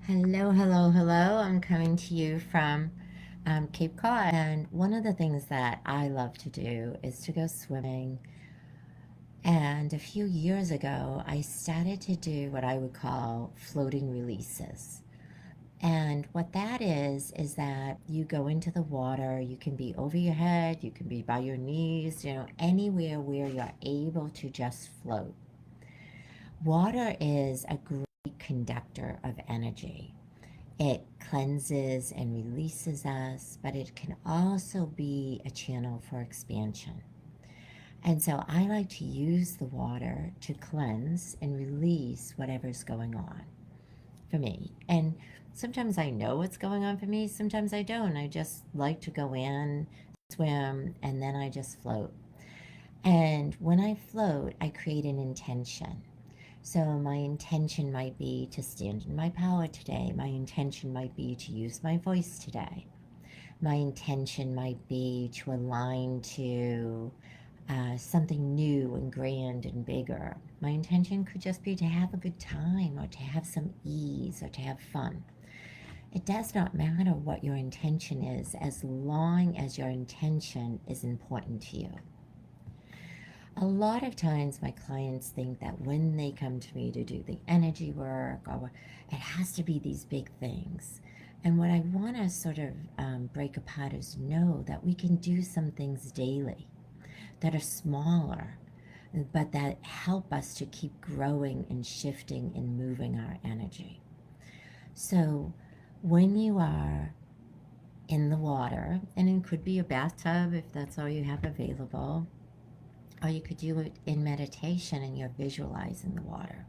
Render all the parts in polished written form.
Hello, hello, hello. I'm coming to you from Cape Cod. And one of the things that I love to do is to go swimming. And a few years ago, I started to do what I would call floating releases. And what that is that you go into the water, you can be over your head, you can be by your knees, anywhere where you're able to just float. Water is a great conductor of energy. It cleanses and releases us, but it can also be a channel for expansion. And so I like to use the water to cleanse and release whatever's going on for me. And sometimes I know what's going on for me, sometimes I don't. I just like to go in, swim, and then I just float. And when I float, I create an intention. So my intention might be to stand in my power today. My intention might be to use my voice today. My intention might be to align to something new and grand and bigger. My intention could just be to have a good time or to have some ease or to have fun. It does not matter what your intention is as long as your intention is important to you. A lot of times my clients think that when they come to me to do the energy work, or it has to be these big things. And what I want to sort of break apart is know that we can do some things daily that are smaller, but that help us to keep growing and shifting and moving our energy. So when you are in the water, and it could be a bathtub if that's all you have available, or you could do it in meditation and you're visualizing the water.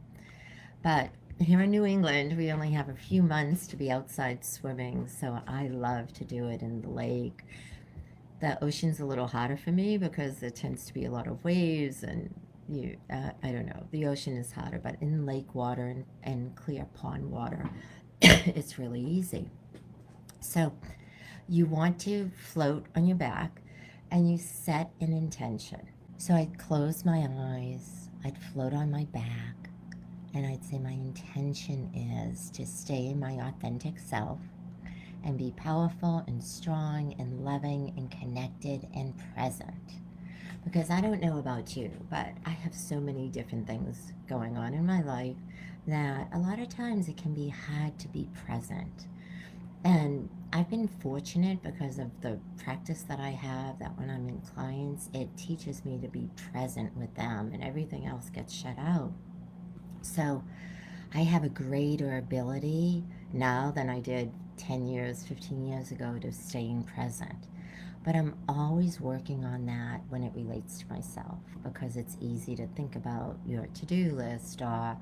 But here in New England, we only have a few months to be outside swimming, so I love to do it in the lake. The ocean's a little harder for me because there tends to be a lot of waves and I don't know, the ocean is harder, but in lake water and clear pond water, it's really easy. So you want to float on your back and you set an intention. So I'd close my eyes, I'd float on my back, and I'd say my intention is to stay in my authentic self and be powerful and strong and loving and connected and present. Because I don't know about you, but I have so many different things going on in my life that a lot of times it can be hard to be present. And I've been fortunate because of the practice that I have, that when I'm in clients, it teaches me to be present with them and everything else gets shut out. So I have a greater ability now than I did 10 years, 15 years ago to staying present. But I'm always working on that when it relates to myself because it's easy to think about your to do list or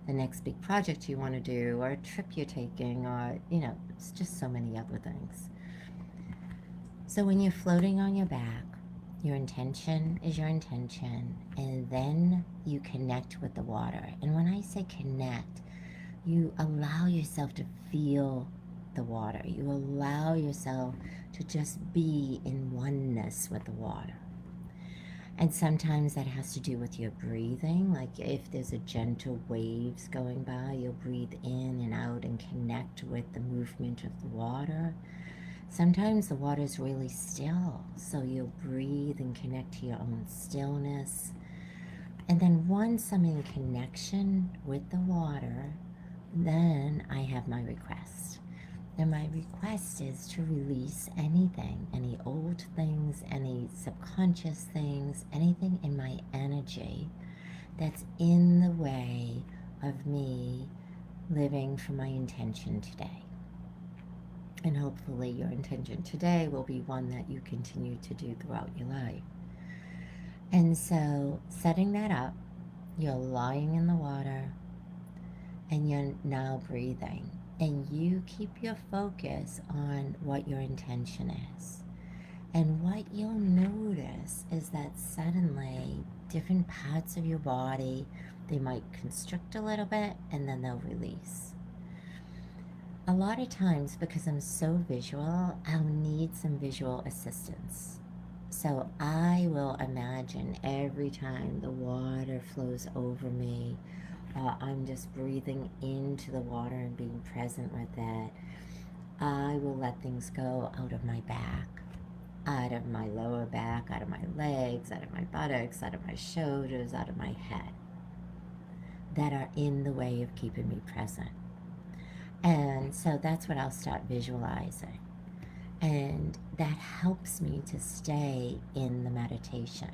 the next big project you want to do or a trip you're taking or, it's just so many other things. So when you're floating on your back, your intention is your intention, and then you connect with the water. And when I say connect, you allow yourself to feel the water. You allow yourself to just be in oneness with the water. And sometimes that has to do with your breathing. Like if there's a gentle waves going by, you'll breathe in and out and connect with the movement of the water. Sometimes the water is really still, so you'll breathe and connect to your own stillness. And then once I'm in connection with the water, then I have my request. And my request is to release anything, any old things, any subconscious things, anything in my energy that's in the way of me living for my intention today. And hopefully your intention today will be one that you continue to do throughout your life. And so setting that up, you're lying in the water and you're now breathing. And you keep your focus on what your intention is. And what you'll notice is that suddenly different parts of your body, they might constrict a little bit and then they'll release. A lot of times, because I'm so visual, I'll need some visual assistance. So I will imagine every time the water flows over me I'm just breathing into the water and being present with it, I will let things go out of my back, out of my lower back, out of my legs, out of my buttocks, out of my shoulders, out of my head, that are in the way of keeping me present. And so that's what I'll start visualizing. And that helps me to stay in the meditation.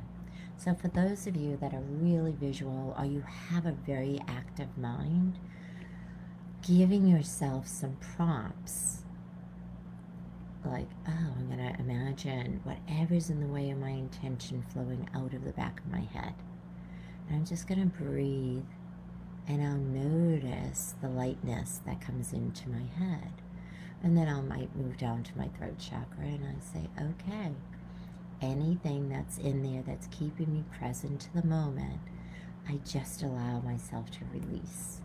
So for those of you that are really visual or you have a very active mind, giving yourself some prompts like, oh, I'm going to imagine whatever's in the way of my intention flowing out of the back of my head. And I'm just going to breathe, and I'll notice the lightness that comes into my head. And then I might move down to my throat chakra and I say, okay, anything that's in there that's keeping me present to the moment, I just allow myself to release.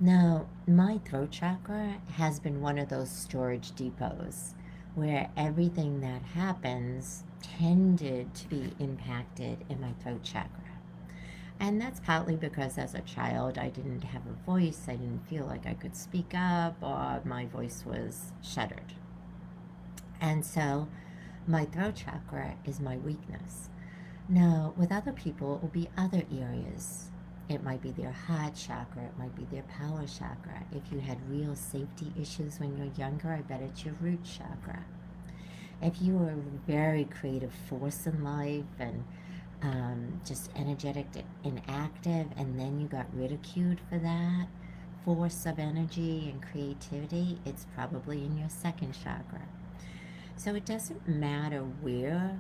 Now, my throat chakra has been one of those storage depots where everything that happens tended to be impacted in my throat chakra. And that's partly because as a child I didn't have a voice, I didn't feel like I could speak up, or my voice was shuttered. And so my throat chakra is my weakness. Now, with other people, it will be other areas. It might be their heart chakra, it might be their power chakra. If you had real safety issues when you're younger, I bet it's your root chakra. If you were a very creative force in life and just energetic and active, and then you got ridiculed for that force of energy and creativity, it's probably in your second chakra. So it doesn't matter where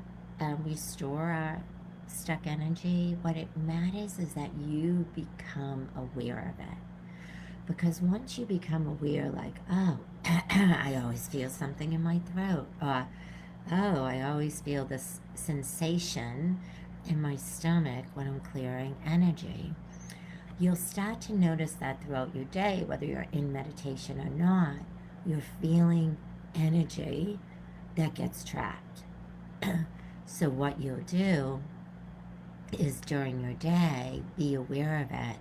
we store our stuck energy. What it matters is that you become aware of it. Because once you become aware, like, oh, I always feel something in my throat, or oh, I always feel this sensation in my stomach when I'm clearing energy, you'll start to notice that throughout your day, whether you're in meditation or not, you're feeling energy that gets trapped. So what you'll do is during your day, be aware of it,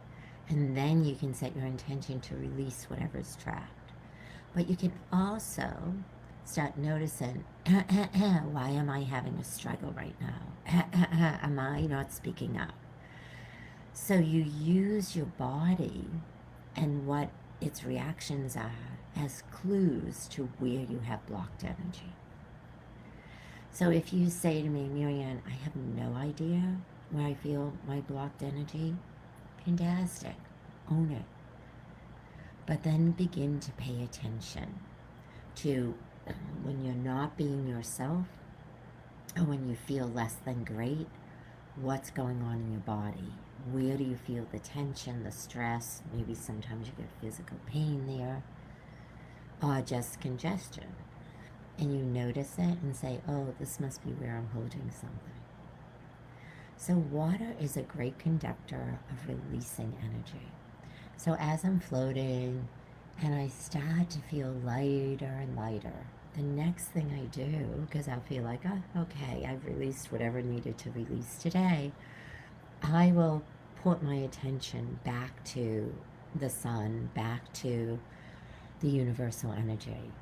and then you can set your intention to release whatever's trapped. But you can also start noticing, why am I having a struggle right now? Am I not speaking up? So you use your body and what its reactions are as clues to where you have blocked energy. So if you say to me, Marianne, I have no idea where I feel my blocked energy, fantastic, own it. But then begin to pay attention to when you're not being yourself, or when you feel less than great, what's going on in your body? Where do you feel the tension, the stress? Maybe sometimes you get physical pain there, or just congestion. And you notice it and say, oh, this must be where I'm holding something. So water is a great conductor of releasing energy. So as I'm floating and I start to feel lighter and lighter, the next thing I do, because I'll feel like, oh, okay, I've released whatever needed to release today, I will put my attention back to the sun, back to the universal energy.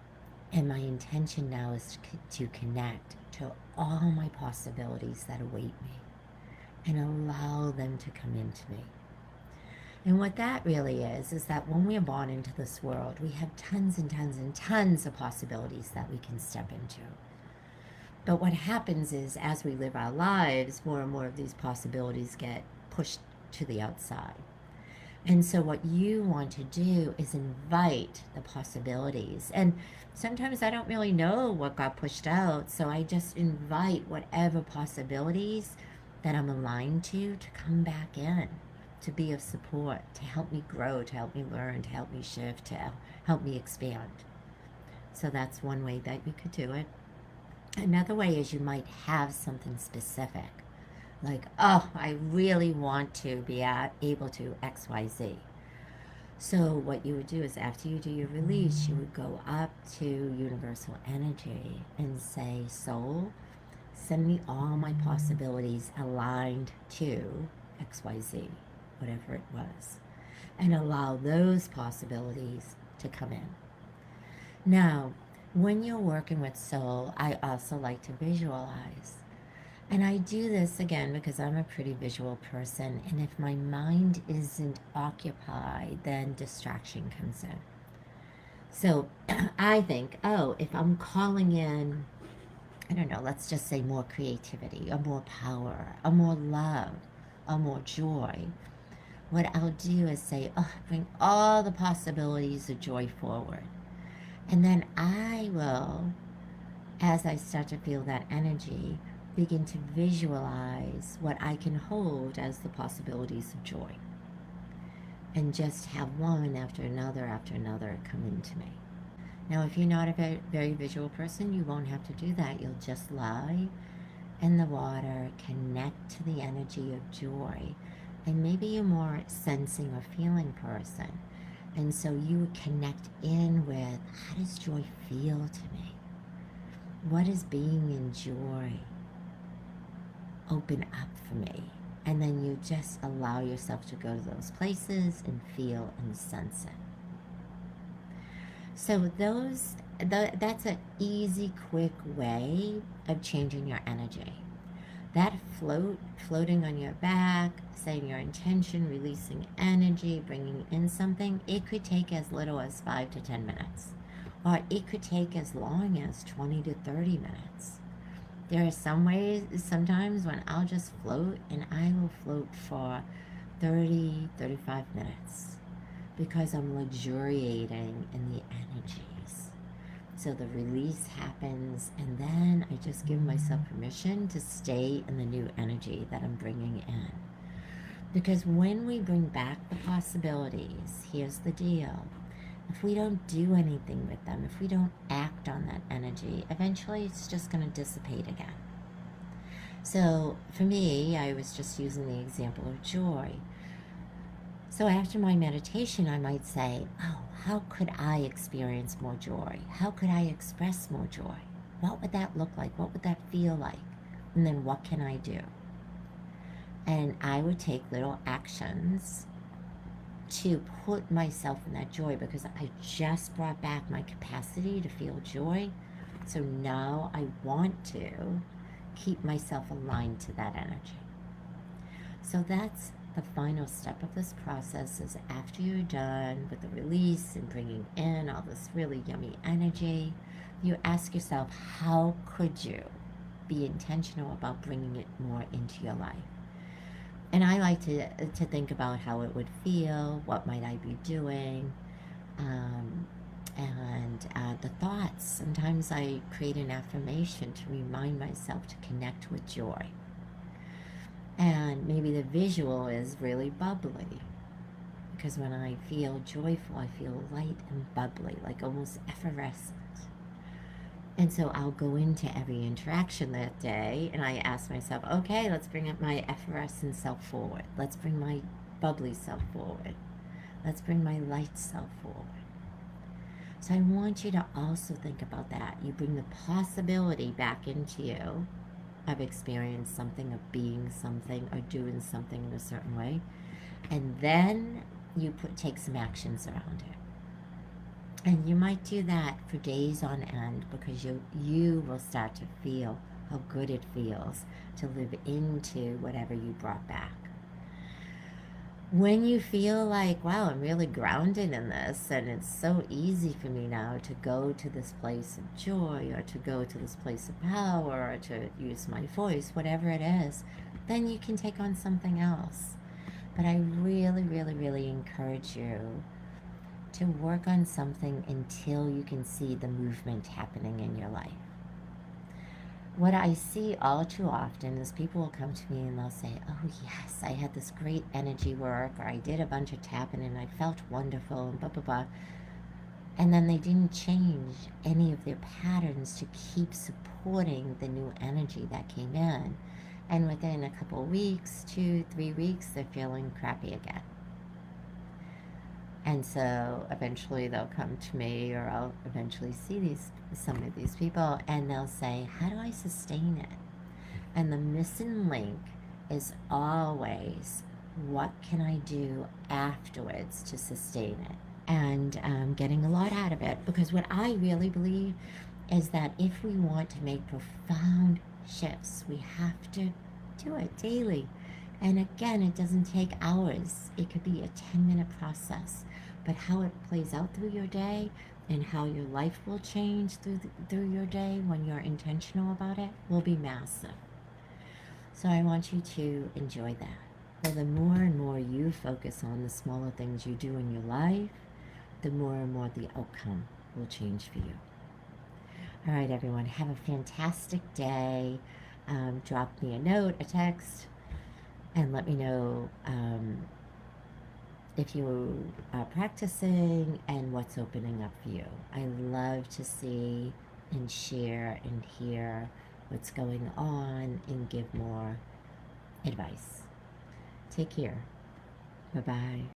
And my intention now is to connect to all my possibilities that await me and allow them to come into me. And what that really is that when we are born into this world, we have tons and tons and tons of possibilities that we can step into. But what happens is, as we live our lives, more and more of these possibilities get pushed to the outside. And so what you want to do is invite the possibilities. And sometimes I don't really know what got pushed out, so I just invite whatever possibilities that I'm aligned to come back in, to be of support, to help me grow, to help me learn, to help me shift, to help me expand. So that's one way that you could do it. Another way is you might have something specific, like, oh, I really want to be able to X, Y, Z. So what you would do is, after you do your release, you would go up to universal energy and say, soul, send me all my possibilities aligned to X, Y, Z, whatever it was. and allow those possibilities to come in. Now, when you're working with soul, I also like to visualize. And I do this again because I'm a pretty visual person. And if my mind isn't occupied, then distraction comes in. So I think, oh, if I'm calling in, I don't know, let's just say more creativity, or more power, or more love, or more joy, what I'll do is say, oh, bring all the possibilities of joy forward. And then I will, as I start to feel that energy, begin to visualize what I can hold as the possibilities of joy. And just have one after another come into me. Now, if you're not a very, very visual person, you won't have to do that. You'll just lie in the water, connect to the energy of joy. And maybe you're more sensing or feeling person. And so you would connect in with, how does joy feel to me? What is being in joy open up for me? And then you just allow yourself to go to those places and feel and sense it. So that's an easy, quick way of changing your energy. That floating on your back, saying your intention, releasing energy, bringing in something, it could take as little as 5 to 10 minutes. Or it could take as long as 20 to 30 minutes. There are sometimes when I'll just float, and I will float for 30, 35 minutes because I'm luxuriating in the energies. So the release happens, and then I just give myself permission to stay in the new energy that I'm bringing in. Because when we bring back the possibilities, here's the deal. If we don't do anything with them, if we don't act on that energy, eventually it's just going to dissipate again. So for me, I was just using the example of joy. So after my meditation, I might say, oh, how could I experience more joy? How could I express more joy? What would that look like? What would that feel like? And then what can I do? And I would take little actions to put myself in that joy, because I just brought back my capacity to feel joy. So now I want to keep myself aligned to that energy. So that's the final step of this process, is after you're done with the release and bringing in all this really yummy energy, you ask yourself, how could you be intentional about bringing it more into your life? And I like to think about how it would feel, what might I be doing, and the thoughts. Sometimes I create an affirmation to remind myself to connect with joy. And maybe the visual is really bubbly, because when I feel joyful, I feel light and bubbly, like almost effervescent. And so I'll go into every interaction that day and I ask myself, okay, let's bring up my effervescent self forward. Let's bring my bubbly self forward. Let's bring my light self forward. So I want you to also think about that. You bring the possibility back into you of experiencing something, of being something, or doing something in a certain way. And then you take some actions around it. And you might do that for days on end, because you will start to feel how good it feels to live into whatever you brought back. When you feel like, wow, I'm really grounded in this, and it's so easy for me now to go to this place of joy, or to go to this place of power, or to use my voice, whatever it is, then you can take on something else. But I really, really, really encourage you to work on something until you can see the movement happening in your life. What I see all too often is people will come to me and they'll say, oh yes, I had this great energy work, or I did a bunch of tapping and I felt wonderful, and blah, blah, blah. And then they didn't change any of their patterns to keep supporting the new energy that came in. And within a couple of weeks, 2-3 weeks, they're feeling crappy again. And so eventually they'll come to me, or I'll eventually see some of these people, and they'll say, how do I sustain it? And the missing link is always what can I do afterwards to sustain it? And getting a lot out of it, because what I really believe is that if we want to make profound shifts, we have to do it daily. And again, it doesn't take hours. It could be a 10-minute process. But how it plays out through your day and how your life will change through your day when you're intentional about it will be massive. So I want you to enjoy that. So the more and more you focus on the smaller things you do in your life, the more and more the outcome will change for you. All right, everyone, have a fantastic day. Drop me a note, a text, and let me know if you are practicing and what's opening up for you. I love to see and share and hear what's going on and give more advice. Take care. Bye-bye.